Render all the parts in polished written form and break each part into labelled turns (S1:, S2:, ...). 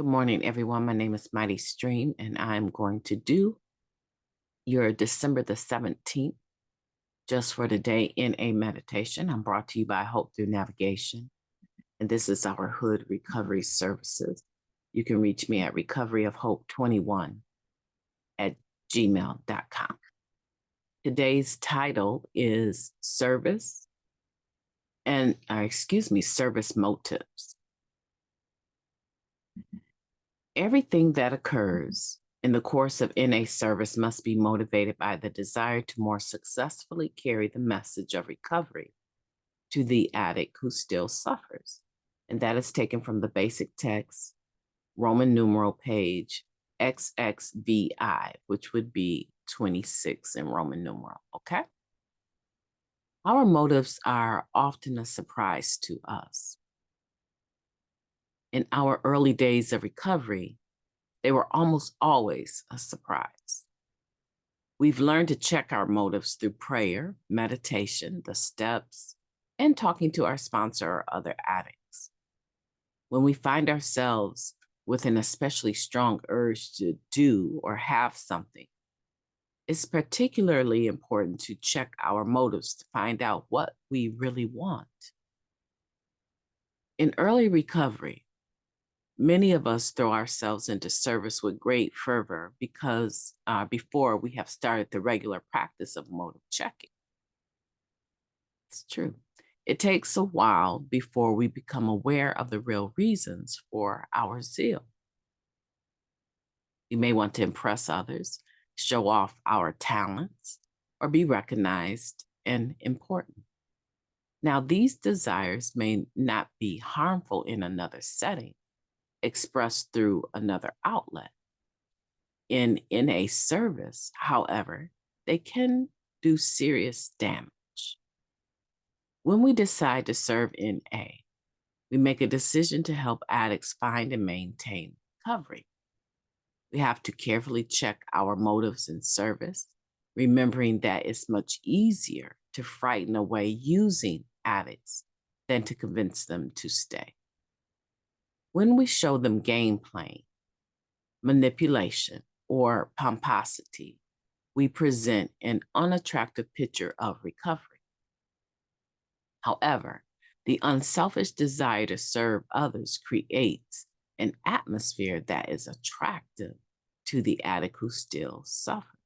S1: Good morning, everyone. My name is MightyStream, and I'm going to do your December the 17th, just for today, in a meditation. I'm brought to you by Hope Through Navigation, and this is our Hood Recovery Services. You can reach me at recoveryofhope21@gmail.com. Today's title is Service Motives. Everything that occurs in the course of NA service must be motivated by the desire to more successfully carry the message of recovery to the addict who still suffers. And that is taken from the basic text, Roman numeral page XXVI, which would be 26 in Roman numeral, okay? Our motives are often a surprise to us. In our early days of recovery, they were almost always a surprise. We've learned to check our motives through prayer, meditation, the steps, and talking to our sponsor or other addicts. When we find ourselves with an especially strong urge to do or have something, it's particularly important to check our motives to find out what we really want. In early recovery, many of us throw ourselves into service with great fervor because before we have started the regular practice of motive checking. It's true. It takes a while before we become aware of the real reasons for our zeal. We may want to impress others, show off our talents, or be recognized and important. Now, these desires may not be harmful in another setting, expressed through another outlet. In a service, however, they can do serious damage. When we decide to serve in A, we make a decision to help addicts find and maintain recovery. We have to carefully check our motives in service, remembering that it's much easier to frighten away using addicts than to convince them to stay. When we show them game playing, manipulation, or pomposity, we present an unattractive picture of recovery. However, the unselfish desire to serve others creates an atmosphere that is attractive to the addict who still suffers.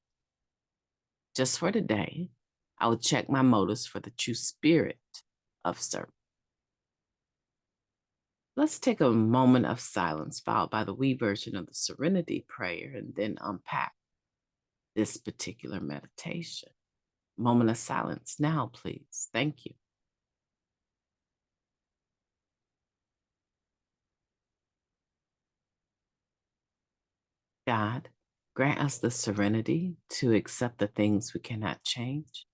S1: Just for today, I will check my motives for the true spirit of service. Let's take a moment of silence, followed by the wee version of the Serenity Prayer, and then unpack this particular meditation. Moment of silence now, please. Thank you. God, grant us the serenity to accept the things we cannot change,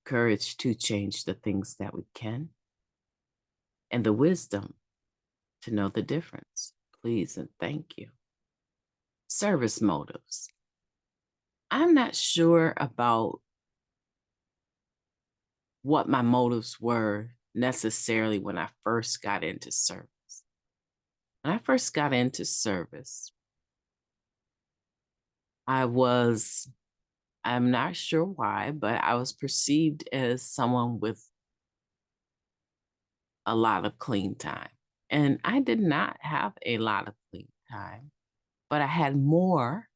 S1: courage to change the things that we can, and the wisdom to know the difference. Please and thank you. Service motives. I'm not sure about what my motives were necessarily when I first got into service. When I first got into service, I'm not sure why, but I was perceived as someone with a lot of clean time. And I did not have a lot of clean time, but I had more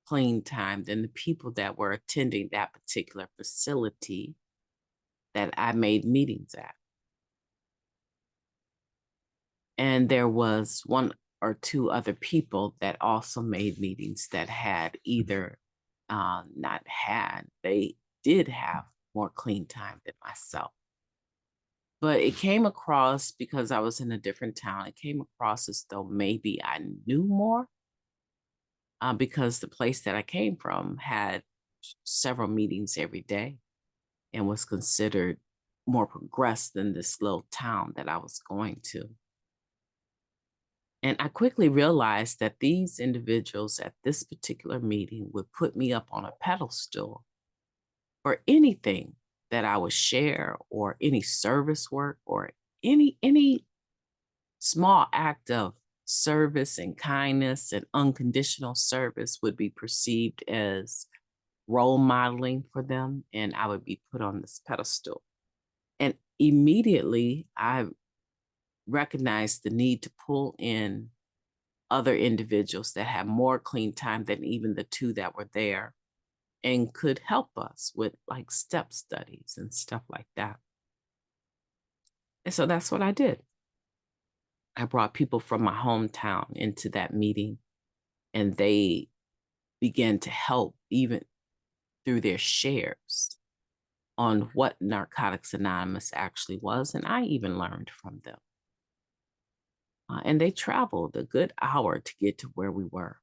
S1: clean time than the people that were attending that particular facility that I made meetings at. And there was one or two other people that also made meetings that had either they did have more clean time than myself. But it came across, because I was in a different town, it came across as though maybe I knew more because the place that I came from had several meetings every day and was considered more progressed than this little town that I was going to. And I quickly realized that these individuals at this particular meeting would put me up on a pedestal for anything that I would share, or any service work, or any small act of service and kindness and unconditional service would be perceived as role modeling for them, and I would be put on this pedestal. And immediately I recognized the need to pull in other individuals that had more clean time than even the two that were there and could help us with like step studies and stuff like that. And so that's what I did. I brought people from my hometown into that meeting, and they began to help even through their shares on what Narcotics Anonymous actually was. And I even learned from them. And they traveled a good hour to get to where we were.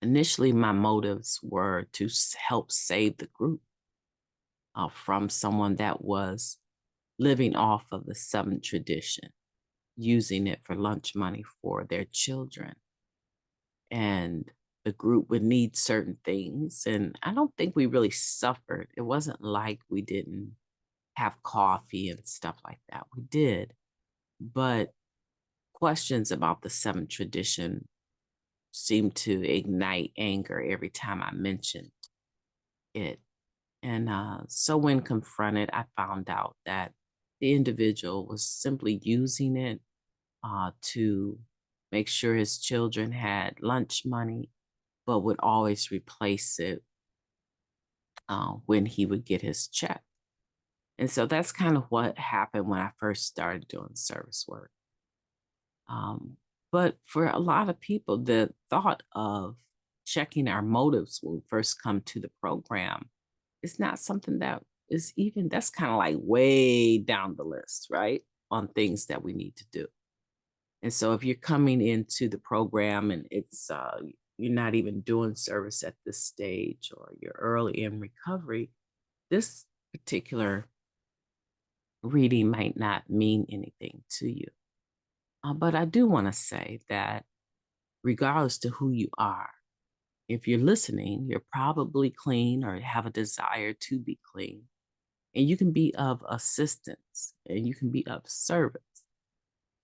S1: Initially, my motives were to help save the group from someone that was living off of the Southern tradition, using it for lunch money for their children. And the group would need certain things. And I don't think we really suffered. It wasn't like we didn't have coffee and stuff like that. We did. But questions about the Seventh tradition seemed to ignite anger every time I mentioned it. And so when confronted, I found out that the individual was simply using it to make sure his children had lunch money, but would always replace it when he would get his check. And so that's kind of what happened when I first started doing service work. But for a lot of people, the thought of checking our motives when we first come to the program is not something that is even, that's kind of like way down the list, right? On things that we need to do. And so if you're coming into the program and it's, you're not even doing service at this stage or you're early in recovery, this particular reading might not mean anything to you. But I do want to say that regardless to who you are, if you're listening, you're probably clean or have a desire to be clean. And you can be of assistance and you can be of service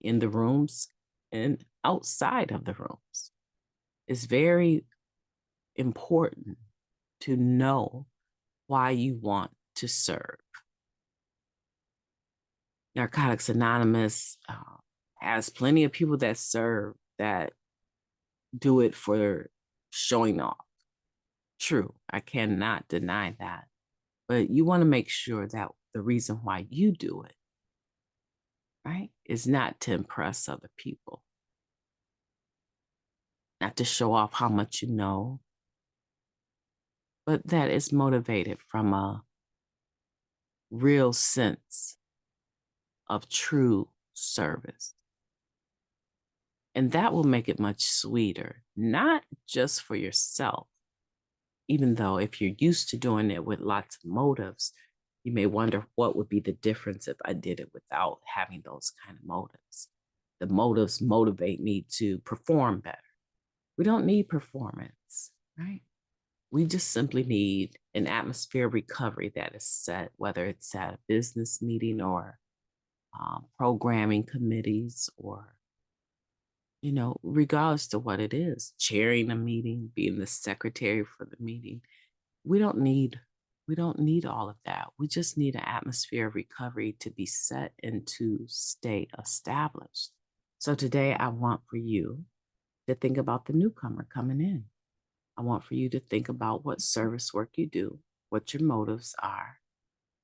S1: in the rooms and outside of the rooms. It's very important to know why you want to serve. Narcotics Anonymous has plenty of people that serve that do it for showing off. True, I cannot deny that. But you want to make sure that the reason why you do it, right, is not to impress other people, not to show off how much you know, but that is motivated from a real sense of true service. And that will make it much sweeter, not just for yourself, even though if you're used to doing it with lots of motives, you may wonder what would be the difference if I did it without having those kind of motives. The motives motivate me to perform better. We don't need performance, right? We just simply need an atmosphere of recovery that is set, whether it's at a business meeting or programming committees or, you know, regardless to what it is, chairing a meeting, being the secretary for the meeting. We don't need all of that. We just need an atmosphere of recovery to be set and to stay established. So today I want for you to think about the newcomer coming in. I want for you to think about what service work you do, what your motives are,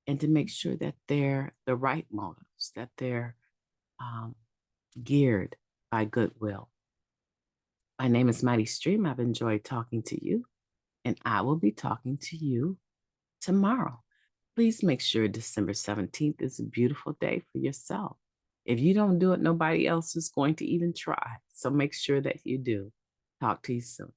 S1: and to make sure that they're the right motives, that they're geared by goodwill. My name is MightyStream. I've enjoyed talking to you, and I will be talking to you tomorrow. Please make sure December 17th is a beautiful day for yourself. If you don't do it, nobody else is going to even try. So make sure that you do. Talk to you soon.